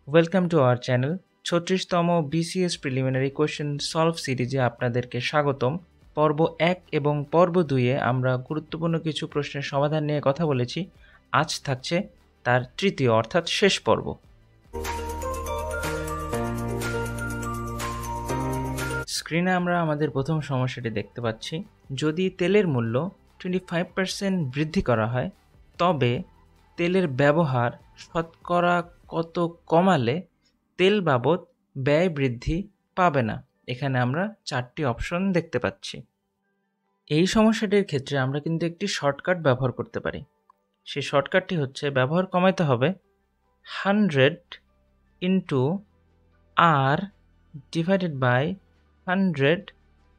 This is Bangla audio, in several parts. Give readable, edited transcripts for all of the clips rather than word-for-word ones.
Welcome to our channel. ৩৬তম BCS প্রিলিমিনারি কোয়েশ্চেন সলভ সিরিজে আপনাদেরকে স্বাগতম। পর্ব ১ এবং পর্ব ২-এ আমরা গুরুত্বপূর্ণ কিছু প্রশ্নের সমাধান নিয়ে কথা বলেছি। আজ থাকছে তার তৃতীয় অর্থাৎ শেষ পর্ব। স্ক্রিনে আমরা আমাদের প্রথম সমস্যাটি দেখতে পাচ্ছি। যদি তেলের মূল্য 25% বৃদ্ধি করা হয়, তবে তেলের ব্যবহার শতকরা কত কমালে তেল বাবদ ব্যয় বৃদ্ধি পাবে না? এখানে আমরা 4টি অপশন দেখতে পাচ্ছি। এই সমস্যাটির ক্ষেত্রে আমরা কিন্তু একটি শর্টকাট ব্যবহার করতে পারি। সেই শর্টকাটটি হচ্ছে ব্যবহার কমাতে হবে 100 ইন্টু আর ডিভাইডেড বাই 100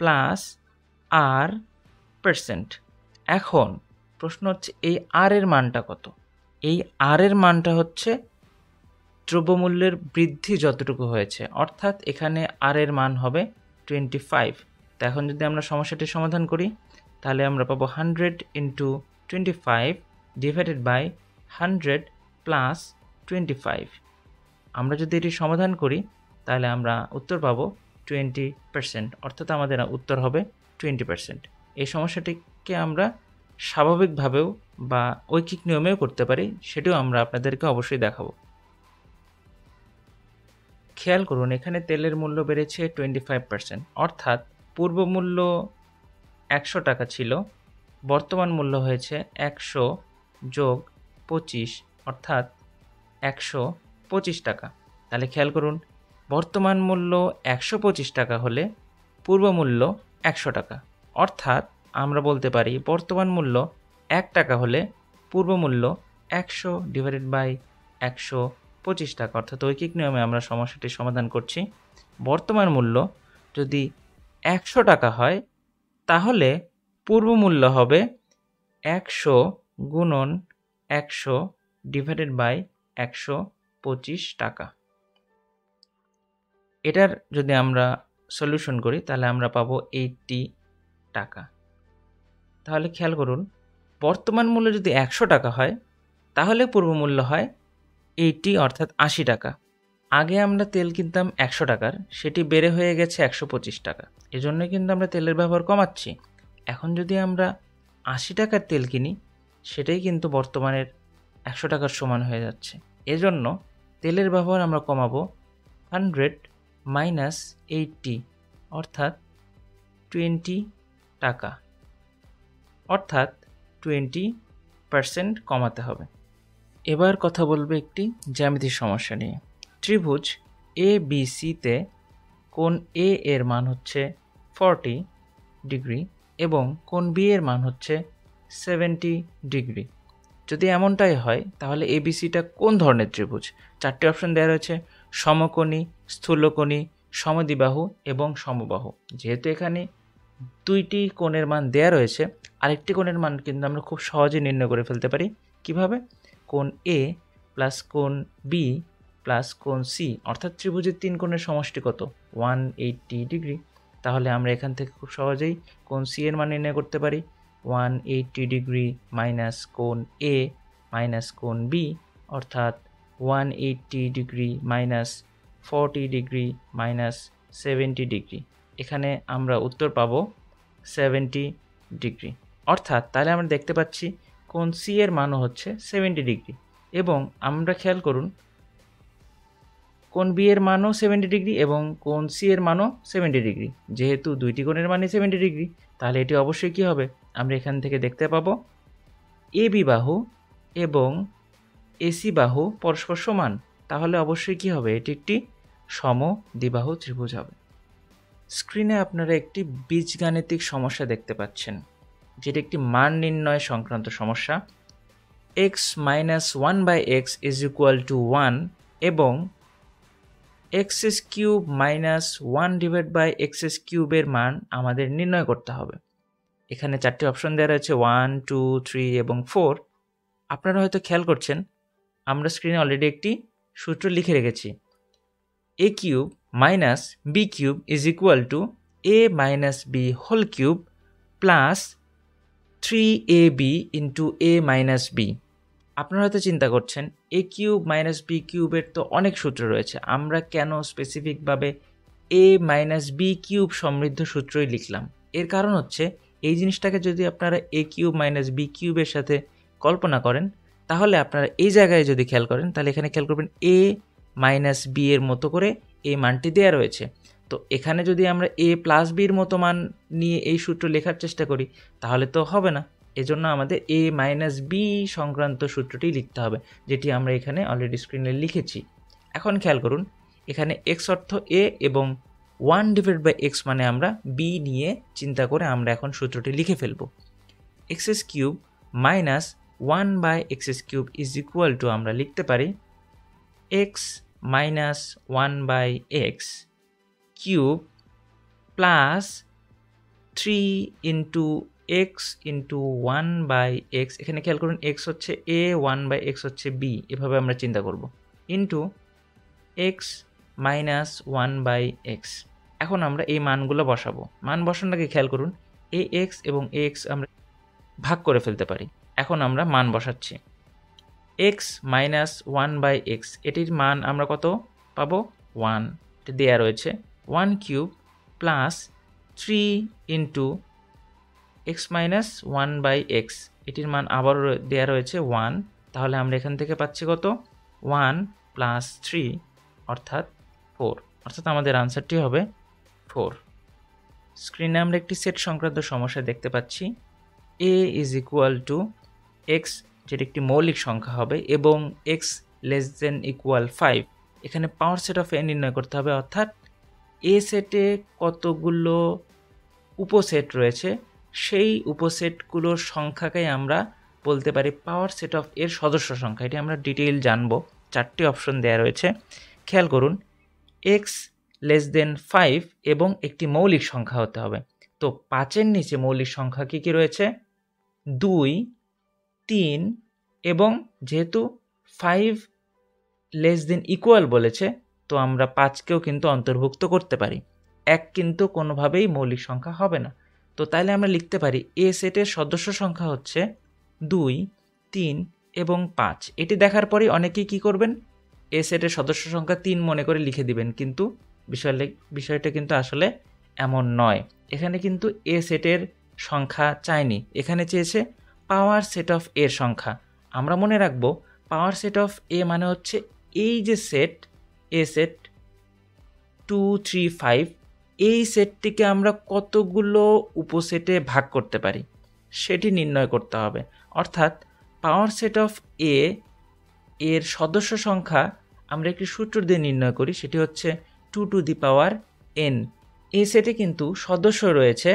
প্লাস আর পার্সেন্ট। এখন প্রশ্ন হচ্ছে এই আর এর মানটা কত? এই আর এর মানটা হচ্ছে দ্রব্যমূল্যের বৃদ্ধি যতটুকু হয়েছে, অর্থাৎ এখানে আর এর মান হবে 25। তো এখন যদি আমরা সমস্যাটির সমাধান করি তাহলে আমরা পাবো 100 ইন্টু 25 ডিভাইডেড বাই 100 প্লাস 25। আমরা যদি এটি সমাধান করি তাহলে আমরা উত্তর পাবো 20%, অর্থাৎ আমাদের উত্তর হবে 20%। এই সমস্যাটিকে আমরা স্বাভাবিকভাবেও বা ঐকিক নিয়মেও করতে পারি, সেটিও আমরা আপনাদেরকে অবশ্যই দেখাবো। খেয়াল করুন, এখানে তেলের মূল্য বেড়েছে 25%, অর্থাৎ পূর্ব মূল্য 100 টাকা ছিল, বর্তমান মূল্য হয়েছে 100 যোগ 25, অর্থাৎ 125 টাকা। তাহলে খেয়াল করুন, বর্তমান মূল্য 125 টাকা হলে পূর্ব মূল্য 100 টাকা, অর্থাৎ আমরা বলতে পারি বর্তমান মূল্য 1 টাকা হলে পূর্ব মূল্য 100 ডিভাইডেড বাই 125 টাকা, অর্থাৎ ঐকিক নিয়মে আমরা সমস্যাটি সমাধান করছি। বর্তমান মূল্য যদি 100 টাকা হয় তাহলে পূর্ব মূল্য হবে 100 গুণন 100 ডিভাইডেড বাই 125 টাকা। এটার যদি আমরা সলিউশন করি তাহলে আমরা পাবো 80 টাকা। তাহলে খেয়াল করুন, বর্তমান মূল্য যদি 100 টাকা হয় তাহলে পূর্ব মূল্য হয় 80, অর্থাৎ 80 টাকা। আগে আমরা তেল কিনতাম 100 টাকার, সেটি বেড়ে হয়ে গেছে 125 টাকা, এজন্য কিন্তু আমরা তেলের ব্যবহার কমাচ্ছি। এখন যদি আমরা 80 টাকার তেল কিনি, সেটাই কিন্তু বর্তমানের 100 টাকার সমান হয়ে যাচ্ছে। এজন্য তেলের ব্যবহার আমরা কমাবো 100 মাইনাস 80, অর্থাৎ 20 টাকা, অর্থাৎ 20% কমাতে হবে। এবার কথা বলবো একটি জ্যামিতিক সমস্যা নিয়ে। ত্রিভুজ ABCতে কোণ A এর মান হচ্ছে 40 ডিগ্রি এবং কোণ B এর মান হচ্ছে 70 ডিগ্রি। যদি এমনটাই হয় তাহলে ABCটা কোন ধরনের ত্রিভুজ? 4টি অপশন দেওয়া রয়েছে: সমকোণী, স্থূলকোণী, সমদ্বিবাহু এবং সমবাহু। যেহেতু এখানে 2টি কোণের মান দেওয়া রয়েছে, আরেকটি কোণের মান কিন্তু আমরা খুব সহজে নির্ণয় করে ফেলতে পারি। কিভাবে? কোণ A প্লাস কোণ B প্লাস কোণ C, অর্থাৎ ত্রিভুজের 3 কোণের সমষ্টি কত? 180 ডিগ্রি। তাহলে আমরা এখান থেকে খুব সহজেই কোণ C এর মান নির্ণয় করতে পারি। 180 ডিগ্রি মাইনাস কোণ A মাইনাস কোণ B, অর্থাৎ 180 degree minus 40 degree minus 70 degree. এখানে আমরা উত্তর পাবো 70 ডিগ্রি। অর্থাৎ তাহলে আমরা দেখতে পাচ্ছি কোণ C এর মানও হচ্ছে 70 ডিগ্রি, এবং আমরা খেয়াল করুন কোণ B এর মানও 70 ডিগ্রি এবং কোণ C এর মানও 70 ডিগ্রি। যেহেতু 2টি কোণের মানই 70 ডিগ্রি, তাহলে এটি অবশ্যই কী হবে? আমরা এখান থেকে দেখতে পাবো AB বাহু এবং AC বাহু পরস্পর সমান, তাহলে অবশ্যই কী হবে? এটি একটি সমদ্বিবাহু ত্রিভুজ হবে। স্ক্রিনে আপনারা একটি বীজগাণিতিক সমস্যা দেখতে পাচ্ছেন, যেটি একটি মান নির্ণয় সংক্রান্ত সমস্যা। x minus 1/x is equal to 1 এবং x cube minus 1 divide by x কিউবের মান আমাদের নির্ণয় করতে হবে। এখানে 4টি অপশন দেওয়া রয়েছে 1, 2, 3 এবং 4। আপনারা হয়তো খেয়াল করছেন, আমরা স্ক্রিনে অলরেডি একটি সূত্র লিখে রেখেছি। a cube minus b cube is equal to a minus b whole cube plus 3ab into a minus b। আপনারা হয়তো চিন্তা করছেন এ কিউব মাইনাস বি কিউবের তো অনেক সূত্র রয়েছে, আমরা কেন স্পেসিফিকভাবে এ মাইনাস বি কিউব সমৃদ্ধ সূত্রই লিখলাম? এর কারণ হচ্ছে এই জিনিসটাকে যদি আপনারা এ কিউব মাইনাস বি কিউবের সাথে কল্পনা করেন, তাহলে আপনারা এই জায়গায় যদি খেয়াল করেন, তাহলে এখানে খেয়াল করবেন এ মাইনাস বি এর মতো করে এই মানটি দেওয়া রয়েছে। তো এখানে যদি আমরা এ প্লাস বির মতো মান নিয়ে এই সূত্র লেখার চেষ্টা করি, তাহলে তো হবে না। এজন্য আমাদের এ মাইনাস বি সংক্রান্ত সূত্রটি লিখতে হবে, যেটি আমরা এখানে অলরেডি স্ক্রিনে লিখেছি। এখন খেয়াল করুন, এখানে এক্স অর্থ এ এবং 1/x মানে আমরা বি নিয়ে চিন্তা করে আমরা এখন সূত্রটি লিখে ফেলব। X cube minus 1/x³ is equal two আমরা লিখতে পারি x minus 1/x cube plus 3 into x into 1/x, এখানে খেয়াল করুন এক্স হচ্ছে এ, 1/x হচ্ছে বি, এভাবে আমরা চিন্তা করব, ইন্টু এক্স মাইনাস 1/x। এখন আমরা এই মানগুলো বসাবো। মান বসানোর আগে খেয়াল করুন এ এক্স এবং এ এক্স আমরা ভাগ করে ফেলতে পারি। এখন আমরা মান বসাচ্ছি। এক্স মাইনাস 1/x, এটির মান আমরা কত পাবো? 1, এটি দেওয়া রয়েছে। 1 cube plus 3 into x minus 1/x, এটির মান আবারও দেওয়া রয়েছে 1, তাহলে আমরা এখান থেকে পাচ্ছি কত? 1 প্লাস 3 অর্থাৎ 4, অর্থাৎ আমাদের আনসারটি হবে 4। স্ক্রিনে আমরা একটি সেট সংক্রান্ত সমস্যা দেখতে পাচ্ছি। এ ইজ ইকুয়াল টু এক্স, যেটি একটি মৌলিক সংখ্যা হবে, এবং এক্স লেস দেন ইকুয়াল 5। এখানে পাওয়ার সেট অফ এ নির্ণয় করতে হবে, অর্থাৎ এ সেটে কতগুলো উপসেট রয়েছে সেই উপসেটগুলোর সংখ্যাকেই আমরা বলতে পারি পাওয়ার সেট অফ এর সদস্য সংখ্যা। এটি আমরা ডিটেইল জানবো। 4টি অপশন দেওয়া রয়েছে, খেয়াল করুন। এক্স লেস দেন 5 এবং একটি মৌলিক সংখ্যা হতে হবে। তো 5-এর নিচে মৌলিক সংখ্যা কী কী রয়েছে? 2, 3 এবং যেহেতু 5 লেস দেন ইকুয়াল বলেছে, তো আমরা 5কেও কিন্তু অন্তর্ভুক্ত করতে পারি। 1 কিন্তু কোনোভাবেই মৌলিক সংখ্যা হবে না। তো তাইলে আমরা লিখতে পারি এ সেটের সদস্য সংখ্যা হচ্ছে 2, 3 এবং 5। এটি দেখার পরেই অনেকেই কী করবেন? এ সেটের সদস্য সংখ্যা 3 মনে করে লিখে দিবেন, কিন্তু বিষয়টা কিন্তু আসলে এমন নয়। এখানে কিন্তু এ সেটের সংখ্যা চায়নি, এখানে চেয়েছে পাওয়ার সেট অফ এর সংখ্যা। আমরা মনে রাখব পাওয়ার সেট অফ এ মানে হচ্ছে এই যে সেট, এ সেট 2, 3, 5, এই সেটটিকে আমরা কতগুলো উপসেটে ভাগ করতে পারি সেটি নির্ণয় করতে হবে। অর্থাৎ পাওয়ার সেট অফ এ এর সদস্য সংখ্যা আমরা একটি সূত্র দিয়ে নির্ণয় করি, সেটি হচ্ছে 2 টু দি পাওয়ার n। এই সেটে কিন্তু সদস্য রয়েছে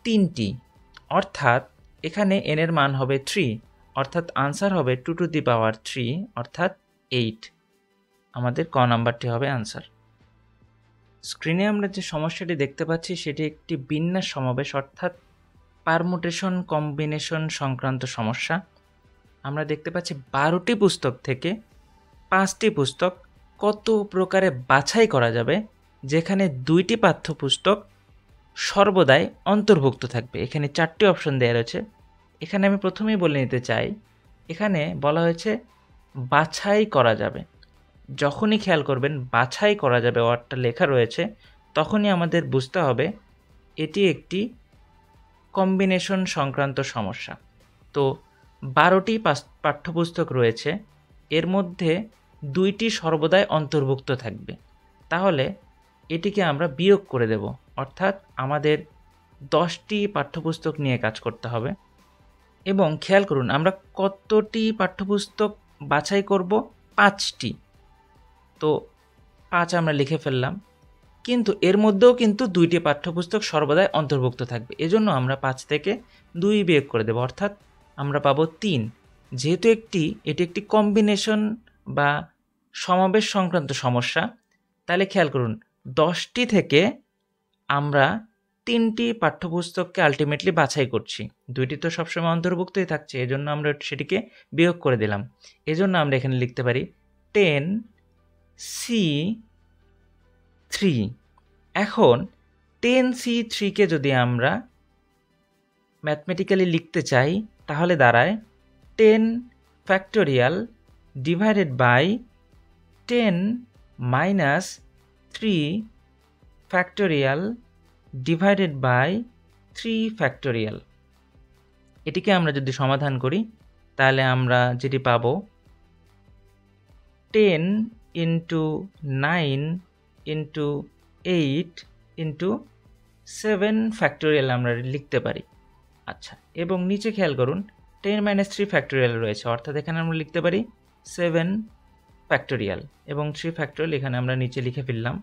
3টি, অর্থাৎ এখানে n এর মান হবে 3, অর্থাৎ আনসার হবে 2 টু দি পাওয়ার 3 অর্থাৎ 8। আমাদের ক নাম্বারটি হবে আনসার। স্ক্রিনে আমরা যে সমস্যাটি দেখতে পাচ্ছি সেটি একটি বিন্যাস সমাবেশ অর্থাৎ পারমুটেশন কম্বিনেশন সংক্রান্ত সমস্যা। আমরা দেখতে পাচ্ছি 12টি পুস্তক থেকে 5টি পুস্তক কত প্রকারে বাছাই করা যাবে, যেখানে 2টি পাঠ্যপুস্তক সর্বদাই অন্তর্ভুক্ত থাকবে। এখানে 4টি অপশন দেওয়া রয়েছে। এখানে আমি প্রথমেই বলে নিতে চাই, এখানে বলা হয়েছে বাছাই করা যাবে। যখনই খেয়াল করবেন বাছাই করা যাবে ওয়ার্ডটা লেখা রয়েছে, তখনই আমাদের বুঝতে হবে এটি একটি কম্বিনেশন সংক্রান্ত সমস্যা। তো 12টি পাঠ্যপুস্তক রয়েছে, এর মধ্যে 2টি সর্বদাই অন্তর্ভুক্ত থাকবে, তাহলে এটিকে আমরা বিয়োগ করে দেব, অর্থাৎ আমাদের 10টি পাঠ্যপুস্তক নিয়ে কাজ করতে হবে। এবং খেয়াল করুন আমরা কতটি পাঠ্যপুস্তক বাছাই করব? 5টি। তো 5 আমরা লিখে ফেললাম, কিন্তু এর মধ্যেও কিন্তু 2টি পাঠ্যপুস্তক সর্বদাই অন্তর্ভুক্ত থাকবে, এজন্য আমরা 5 থেকে 2 বিয়োগ করে দেব, অর্থাৎ আমরা পাবো 3। যেহেতু এটি একটি কম্বিনেশন বা সমাবেশ সংক্রান্ত সমস্যা, তাহলে খেয়াল করুন 10টি থেকে আমরা 3টি পাঠ্যপুস্তককে আলটিমেটলি বাছাই করছি, 2টি তো সবসময় অন্তর্ভুক্তই থাকছে, এজন্য আমরা সেটিকে বিয়োগ করে দিলাম। এজন্য আমরা এখানে লিখতে পারি 10C3। এখন 10C3কে যদি আমরা ম্যাথমেটিক্যালি লিখতে চাই, তাহলে দাঁড়ায় 10 factorial divided by 10 minus 3 factorial divided by 3 factorial। এটিকে আমরা যদি সমাধান করি তাহলে আমরা যেটি পাবো 10 into 9 into 8 into 7 factorial আমরা লিখতে পারি। আচ্ছা, এবং নিচে খেয়াল করুন 10 minus 3 factorial রয়েছে, অর্থাৎ এখানে আমরা লিখতে পারি 7 factorial এবং 3 factorial এখানে আমরা নিচে লিখে ফেললাম।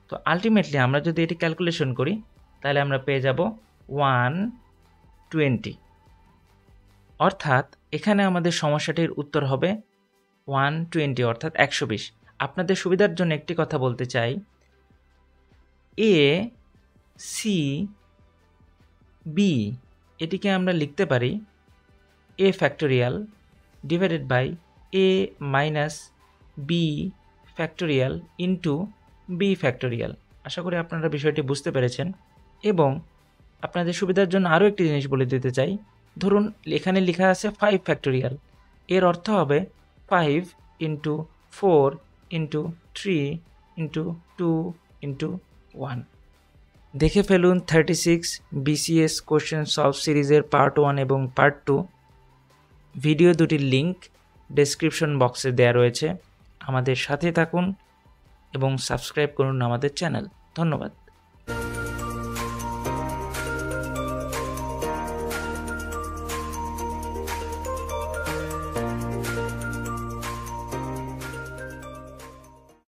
তো আলটিমেটলি আমরা যদি এটি ক্যালকুলেশন করি তাহলে আমরা পেয়ে যাব 120, অর্থাৎ এখানে আমাদের সমস্যাটির উত্তর হবে 120 অর্থাৎ 120। আপনাদের সুবিধার জন্য একটি কথা বলতে চাই, এ সি বি এটিকে আমরা লিখতে পারি A factorial divided by A minus B factorial into B factorial. আশা করি আপনারা বিষয়টি বুঝতে পেরেছেন। এবং আপনাদের সুবিধার জন্য আরও একটি জিনিস বলে দিতে চাই, ধরুন এখানে লেখা আছে 5 ফ্যাক্টোরিয়াল, এর অর্থ হবে 5 ইন্টু 4 ইন্টু 3 ইন্টু 2 ইন্টু 1। দেখে ফেলুন 36 BCS কোশ্চেন সলভ সিরিজের পার্ট 1 এবং পার্ট 2। ভিডিও দুটির লিঙ্ক ডেসক্রিপশন বক্সে দেওয়া রয়েছে। আমাদের সাথে থাকুন এবং সাবস্ক্রাইব করুন আমাদের চ্যানেল। ধন্যবাদ।